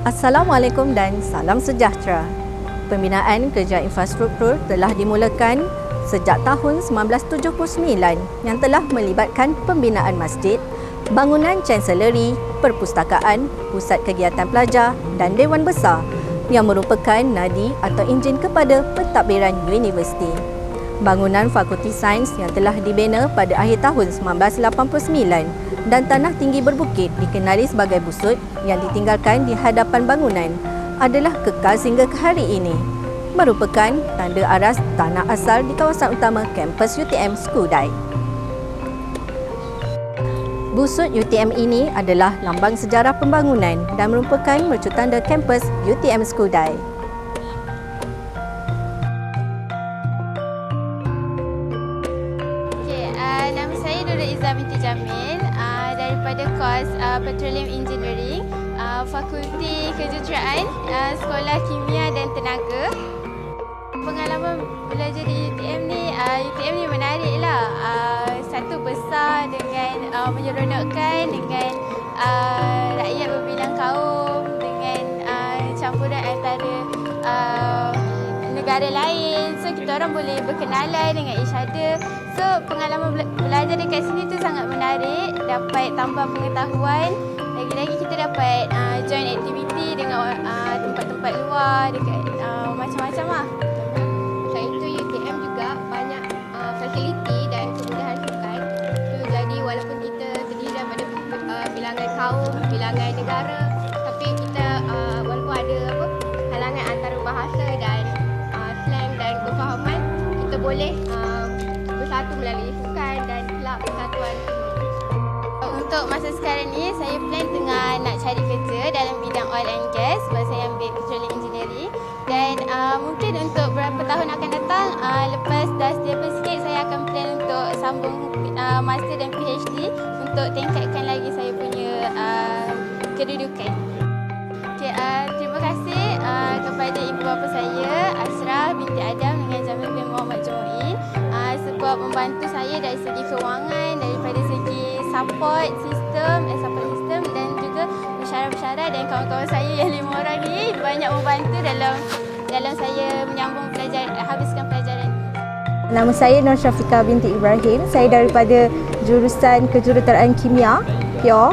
Assalamualaikum dan salam sejahtera. Pembinaan kerja infrastruktur telah dimulakan sejak tahun 1979 yang telah melibatkan pembinaan masjid, bangunan chancellery, perpustakaan, pusat kegiatan pelajar dan Dewan Besar yang merupakan nadi atau enjin kepada pentadbiran universiti. Bangunan Fakulti Sains yang telah dibina pada akhir tahun 1989 dan tanah tinggi berbukit dikenali sebagai busut yang ditinggalkan di hadapan bangunan adalah kekal sehingga ke hari ini, merupakan tanda aras tanah asal di kawasan utama kampus UTM Skudai. Busut UTM ini adalah lambang sejarah pembangunan dan merupakan mercutanda kampus UTM Skudai. Nama saya Nurul Izzah binti Jamil daripada kos Petroleum Engineering, Fakulti Kejuruteraan, Sekolah Kimia dan Tenaga. Pengalaman belajar di UTM ni menariklah. Satu, besar dengan menyeronokkan, dengan rakyat berbilang kaum, dengan campuran antara negara lain. So kita orang boleh berkenalan dengan each other. So pengalaman belajar dekat sini tu sangat menarik, dapat tambah pengetahuan. Lagi-lagi kita dapat join aktiviti dengan tempat-tempat luar, dekat macam-macam lah. Selain itu UTM juga banyak fasiliti dan kemudahan sukan. Jadi walaupun kita terdiri daripada bilangan kaum, bilangan negara, tapi kita walaupun ada halangan antara bahasa dan slang dan kefahaman, kita boleh bersatu melalui sukan dan kelab persatuan. Untuk masa sekarang ni, saya plan tengah nak cari kerja dalam bidang oil and gas sebab saya ambil petroleum engineering. Dan mungkin untuk beberapa tahun akan datang, lepas dah stable sikit, saya akan plan untuk sambung master dan PhD untuk tingkatkan lagi saya punya kedudukan. Terima kasih kepada ibu bapa saya, Ashraf binti Adam dengan Jamil bin Muhammad Jomuin, sebab membantu saya dari segi kewangan, daripada segi support system dan juga pensyarah-pensyarah dan kawan-kawan saya yang 5 orang ni banyak membantu dalam saya menyambung habiskan pelajaran. Nama saya Nur Syafiqah binti Ibrahim. Saya daripada jurusan Kejuruteraan Kimia, Pure.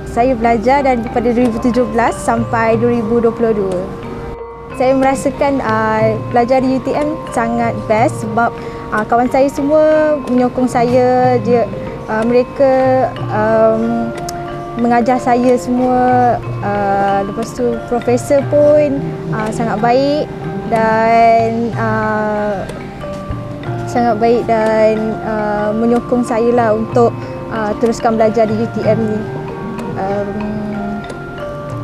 Saya belajar daripada 2017 sampai 2022. Saya merasakan belajar di UTM sangat best sebab kawan saya semua menyokong saya. Mereka mengajar saya semua. Lepas tu profesor pun sangat baik dan menyokong saya lah untuk teruskan belajar di UTM ni.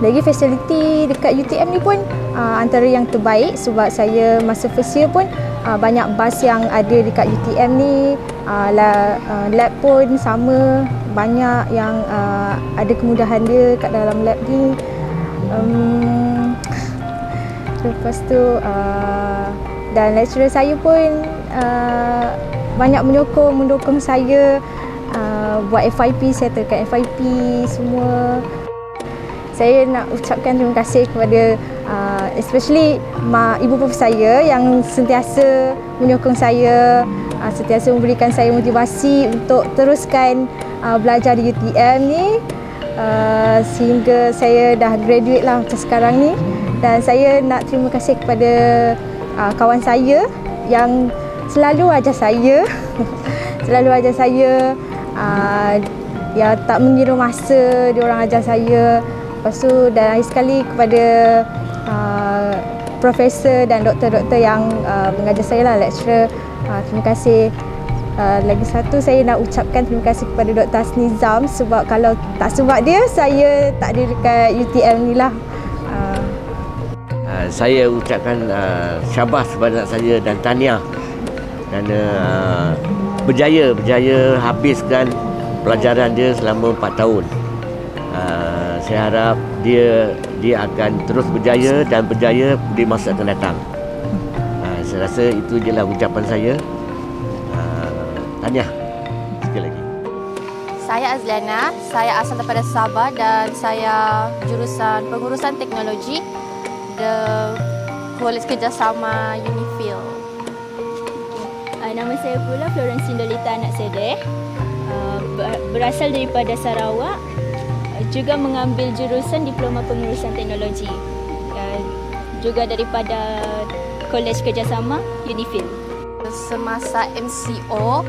Lagi fasiliti dekat UTM ni pun antara yang terbaik sebab saya masa first year pun banyak bas yang ada dekat UTM ni. Lab pun sama, banyak yang ada kemudahan dia kat dalam lab ni. Lepas tu dan lecturer saya pun banyak mendukung saya buat FYP, settlekan FYP semua. Saya nak ucapkan terima kasih kepada especially ibu bapa saya yang sentiasa menyokong saya, sentiasa memberikan saya motivasi untuk teruskan belajar di UTM ni sehingga saya dah graduate lah macam sekarang ni. Dan saya nak terima kasih kepada kawan saya yang selalu ajar saya ya tak mengira masa diorang ajar saya. Lepas tu dan akhir sekali kepada profesor dan doktor-doktor yang mengajar saya lah, lecturer, terima kasih. Lagi satu, saya nak ucapkan terima kasih kepada Dr. Asnizam sebab kalau tak sebab dia, saya tak ada dekat UTM ni lah. Saya ucapkan syabas kepada anak saya dan tahniah kerana berjaya habiskan pelajaran dia selama 4 tahun. Saya harap dia akan terus berjaya dan berjaya di masa akan datang. Saya rasa itu jelah ucapan saya. Tahniah sekali lagi. Saya Azliana, saya asal daripada Sabah dan saya jurusan pengurusan teknologi di Kolej Kerjasama Unifil. Nama saya pula Florence Indolita Anak Sedeh, berasal daripada Sarawak, juga mengambil jurusan Diploma Pengurusan Teknologi, juga daripada Kolej Kerjasama Unifil. Semasa MCO,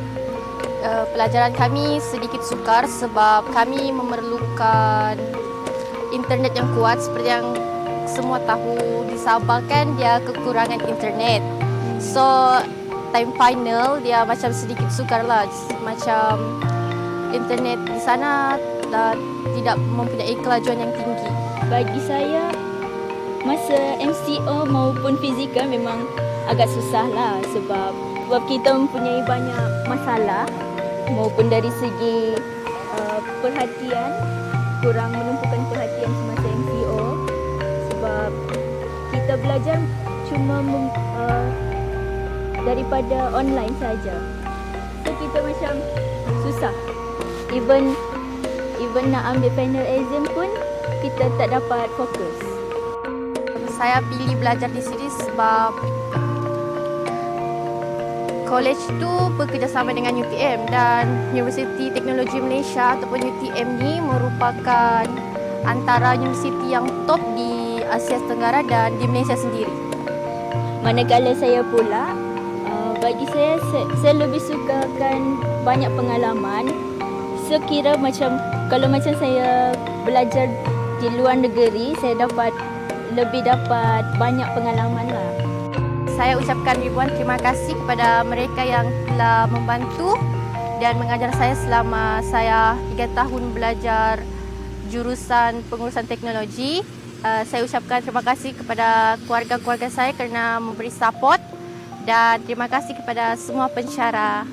pelajaran kami sedikit sukar sebab kami memerlukan internet yang kuat. Seperti yang semua tahu, di Sabah kan dia kekurangan internet. So time final dia macam sedikit sukar lah, macam internet di sana tidak mempunyai kelajuan yang tinggi. Bagi saya, masa MCO maupun fizikal memang agak susah lah sebab kita mempunyai banyak masalah maupun dari segi perhatian, kurang menumpukan perhatian semasa MCO sebab kita belajar cuma daripada online saja. So kita macam susah. Even nak ambil final exam pun kita tak dapat fokus. Saya pilih belajar di sini sebab kolej tu bekerjasama dengan UTM dan Universiti Teknologi Malaysia ataupun UTM ni merupakan antara universiti yang top di Asia Tenggara dan di Malaysia sendiri. Manakala saya pula, bagi saya lebih sukakan banyak pengalaman. Sekira macam kalau macam saya belajar di luar negeri, saya lebih dapat banyak pengalaman lah. Saya ucapkan ribuan terima kasih kepada mereka yang telah membantu dan mengajar saya selama saya 3 tahun belajar jurusan pengurusan teknologi. Saya ucapkan terima kasih kepada keluarga-keluarga saya kerana memberi support dan terima kasih kepada semua pensyarah.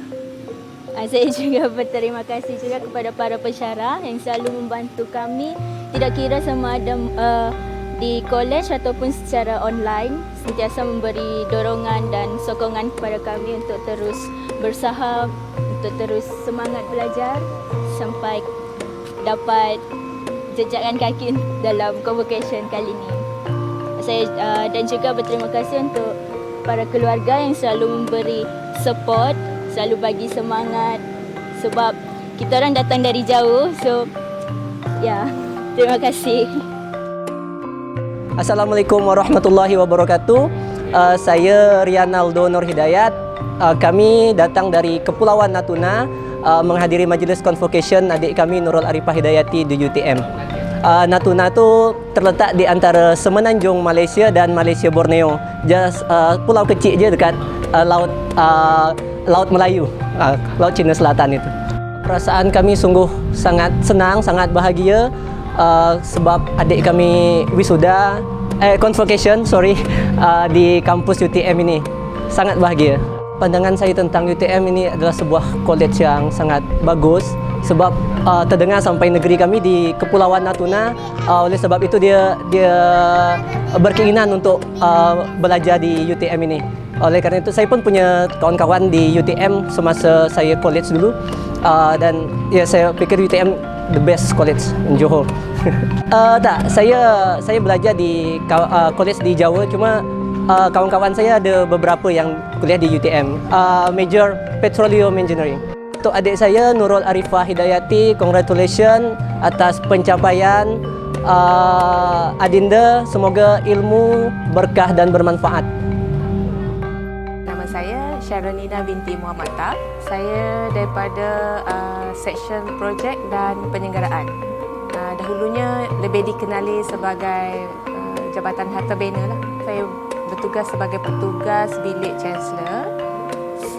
Saya juga berterima kasih juga kepada para pensyarah yang selalu membantu kami, tidak kira sama ada di kolej ataupun secara online, sentiasa memberi dorongan dan sokongan kepada kami untuk terus berusaha, untuk terus semangat belajar sampai dapat jejakkan kaki dalam convocation kali ini. Saya dan juga berterima kasih untuk para keluarga yang selalu memberi support, selalu bagi semangat sebab kita orang datang dari jauh. So, terima kasih. Assalamualaikum warahmatullahi wabarakatuh. Saya Rianaldo Nur Hidayat. Kami datang dari Kepulauan Natuna menghadiri majlis convocation adik kami Nurul Arifah Hidayati di UTM. Natuna tu terletak di antara semenanjung Malaysia dan Malaysia Borneo. Just pulau kecil je dekat Laut Melayu, Laut Cina Selatan itu. Perasaan kami sungguh sangat senang, sangat bahagia sebab adik kami wisuda, convocation, di kampus UTM ini. Sangat bahagia. Pandangan saya tentang UTM ini adalah sebuah kolej yang sangat bagus sebab terdengar sampai negeri kami di Kepulauan Natuna. Oleh sebab itu dia berkeinginan untuk belajar di UTM ini. Oleh kerana itu saya pun punya kawan-kawan di UTM semasa saya college dulu, dan saya fikir UTM the best college in Johor. Saya belajar di college di Jawa, cuma kawan-kawan saya ada beberapa yang kuliah di UTM, major Petroleum Engineering. Untuk adik saya Nurul Arifah Hidayati, congratulations atas pencapaian Adinda, semoga ilmu berkah dan bermanfaat. Nama saya Sharonina binti Muhammad Tak. Saya daripada section projek dan penyelenggaraan. Dahulunya lebih dikenali sebagai Jabatan Harta Bina lah. Saya bertugas sebagai petugas bilik Chancellor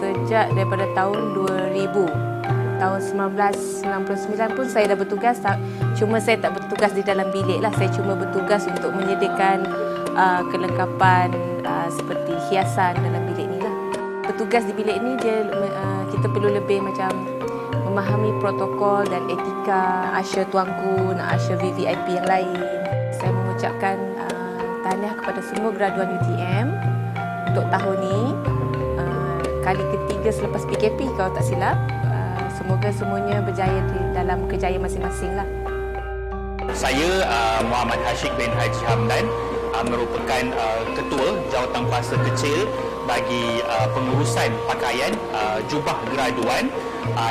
sejak daripada tahun 2000. Tahun 1999 pun saya dah bertugas, cuma saya tak bertugas di dalam bilik lah. Saya cuma bertugas untuk menyediakan kelengkapan seperti hiasan dalam bilik ni lah. Bertugas di bilik ni kita perlu lebih macam memahami protokol dan etika Usher Tuanku, Usher VVIP yang lain. Saya mengucapkan tahniah kepada semua graduan UTM untuk tahun ni, kali ketiga selepas PKP kalau tak silap. semoga semuanya berjaya di dalam kerjaya masing-masing lah. Saya Muhammad Hashik bin Haji Hamdan, merupakan ketua jawatankuasa kecil bagi pengurusan pakaian jubah graduan,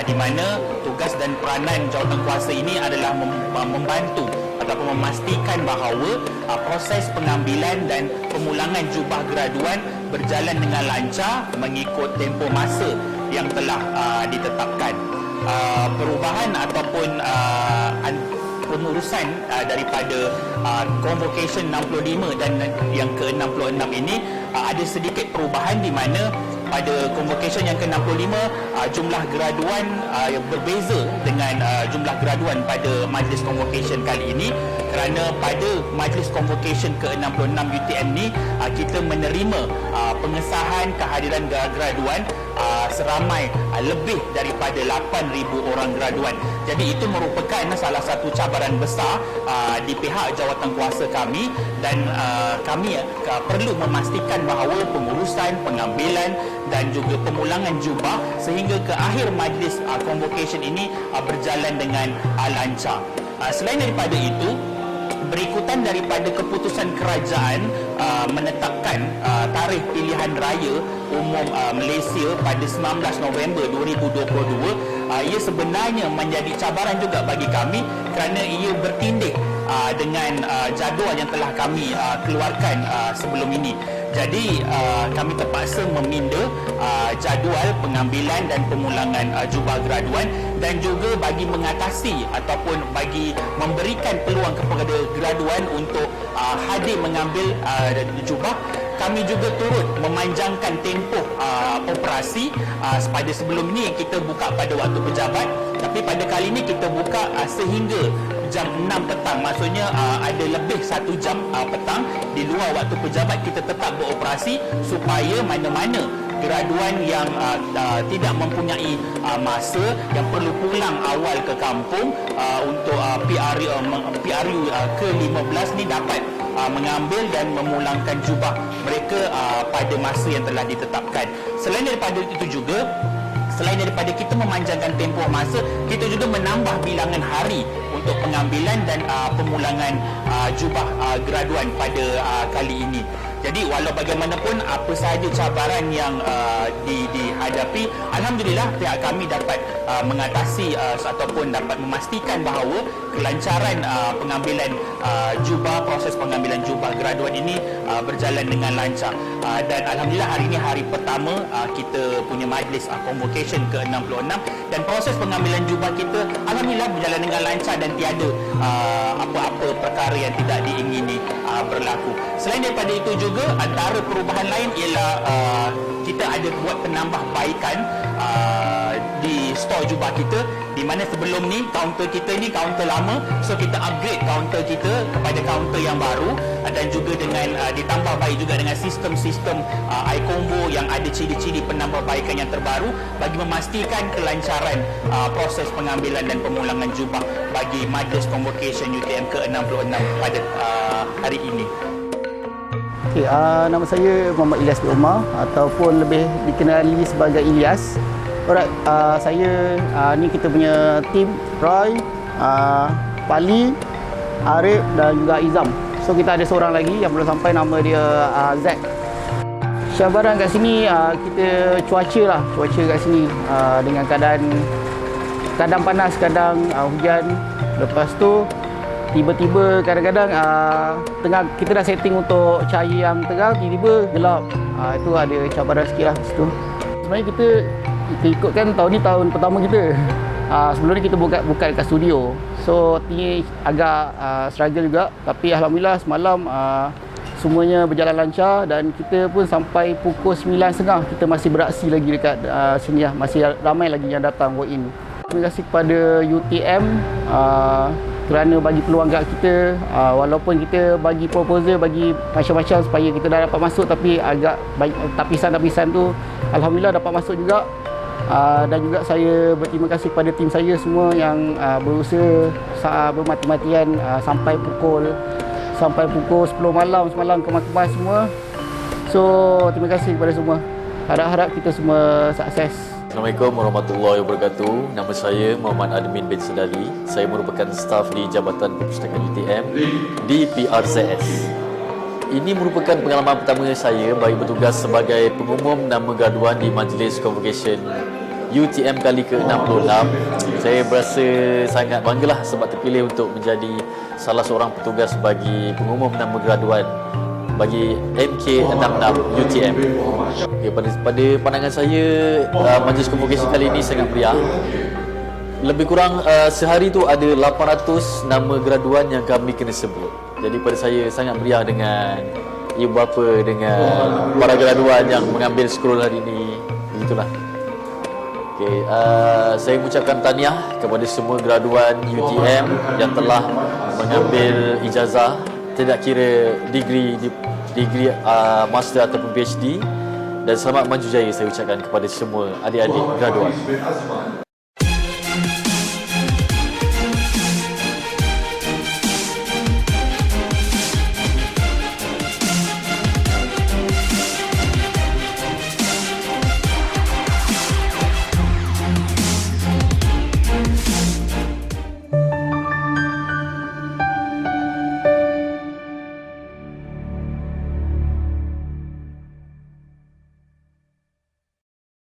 di mana tugas dan peranan jawatankuasa ini adalah membantu ataupun memastikan bahawa proses pengambilan dan pemulangan jubah graduan berjalan dengan lancar mengikut tempoh masa yang telah ditetapkan. Perubahan ataupun pengurusan daripada convocation 65 dan yang ke-66 ini ada sedikit perubahan, di mana pada convocation yang ke-65 jumlah graduan berbeza dengan jumlah graduan pada majlis convocation kali ini, kerana pada majlis convocation ke-66 UTM ni kita menerima pengesahan kehadiran graduan seramai lebih daripada 8,000 orang graduan. Jadi itu merupakan salah satu cabaran besar di pihak jawatankuasa kami, dan kami perlu memastikan bahawa pengurusan, pengambilan dan juga pemulangan jubah sehingga ke akhir majlis convocation ini berjalan dengan lancar. Selain daripada itu, berikutan daripada keputusan kerajaan menetapkan tarikh pilihan raya umum Malaysia pada 19 November 2022, ia sebenarnya menjadi cabaran juga bagi kami kerana ia bertindih dengan jadual yang telah kami keluarkan sebelum ini. Jadi kami terpaksa meminda jadual pengambilan dan pemulangan jubah graduan, dan juga bagi mengatasi ataupun bagi memberikan peluang kepada graduan untuk hadir mengambil jubah, kami juga turut memanjangkan tempoh operasi. Pada sebelum ini kita buka pada waktu pejabat, tapi pada kali ini kita buka sehingga jam 6 petang, maksudnya ada lebih 1 jam petang di luar waktu pejabat kita tetap beroperasi, supaya mana-mana graduan yang tidak mempunyai masa, yang perlu pulang awal ke kampung untuk PRU ke-15 ni dapat mengambil dan memulangkan jubah mereka pada masa yang telah ditetapkan. Selain daripada itu juga, selain daripada kita memanjangkan tempoh masa, kita juga menambah bilangan hari untuk pengambilan dan pemulangan jubah graduan pada kali ini. Jadi walau bagaimanapun apa sahaja cabaran yang dihadapi, alhamdulillah pihak kami dapat mengatasi ataupun dapat memastikan bahawa kelancaran pengambilan jubah, proses pengambilan jubah graduan ini berjalan dengan lancar. Dan alhamdulillah hari ini hari pertama kita punya majlis convocation ke-66, dan proses pengambilan jubah kita alhamdulillah berjalan dengan lancar dan tiada apa-apa perkara yang tidak diingini berlaku. Selain daripada itu juga, antara perubahan lain ialah kita ada buat penambahbaikan di store jubah kita, di mana sebelum ni kaunter kita ni kaunter lama, so kita upgrade kaunter kita kepada kaunter yang baru, dan juga dengan ditambah baik juga dengan sistem-sistem iCombo yang ada ciri-ciri penambahbaikan yang terbaru bagi memastikan kelancaran proses pengambilan dan pemulangan jubah bagi majlis convocation UTM ke-66 pada hari ini. Okay, nama saya Muhammad Ilyas bin Umar, ataupun lebih dikenali sebagai Ilyas. Alright, saya ni kita punya tim Roy, Pali, Arif dan juga Izam. So kita ada seorang lagi yang belum sampai, nama dia Zack. Cabaran kat sini kita cuaca kat sini dengan kadang panas, kadang hujan. Lepas tu tiba-tiba kadang-kadang tengah kita dah setting untuk cahaya yang terang, tiba-tiba gelap. Itu ada cabaran sikit lah situ. Sebenarnya kita ikutkan tahun ni tahun pertama kita. Sebelum ni kita buka dekat studio. So ni agak struggle juga, tapi alhamdulillah semalam semuanya berjalan lancar, dan kita pun sampai pukul 9.30 kita masih beraksi lagi dekat sini lah. Masih ramai lagi yang datang walk in. Terima kasih kepada UTM kerana bagi peluang kat kita, walaupun kita bagi proposal, bagi macam-macam supaya kita dah dapat masuk, tapi agak banyak tapisan-tapisan tu alhamdulillah dapat masuk juga. Dan juga saya berterima kasih kepada tim saya semua yang berusaha bermati-matian sampai pukul 10 malam semalam, kemas-kemas semua. So terima kasih kepada semua. Harap-harap kita semua sukses. Assalamualaikum warahmatullahi wabarakatuh. Nama saya Muhammad Admin bin Sedali. Saya merupakan staf di Jabatan Perpustakaan UTM di PRCS. Ini merupakan pengalaman pertama saya bagi bertugas sebagai pengumum nama graduan di Majlis Convocation UTM kali ke-66. Saya berasa sangat banggalah sebab terpilih untuk menjadi salah seorang petugas bagi pengumum nama graduan bagi MK66 UTM. Okay, pada pandangan saya, Majlis Convocation kali ini sangat meriah. Lebih kurang sehari tu ada 800 nama graduan yang kami kena sebut. Jadi pada saya sangat meriah dengan ibu bapa, dengan para graduan yang mengambil scroll hari ini. Begitulah. Okay, saya mengucapkan tahniah kepada semua graduan UTM yang telah mengambil ijazah, tidak kira degree master ataupun PhD, dan selamat maju jaya saya ucapkan kepada semua adik-adik graduan.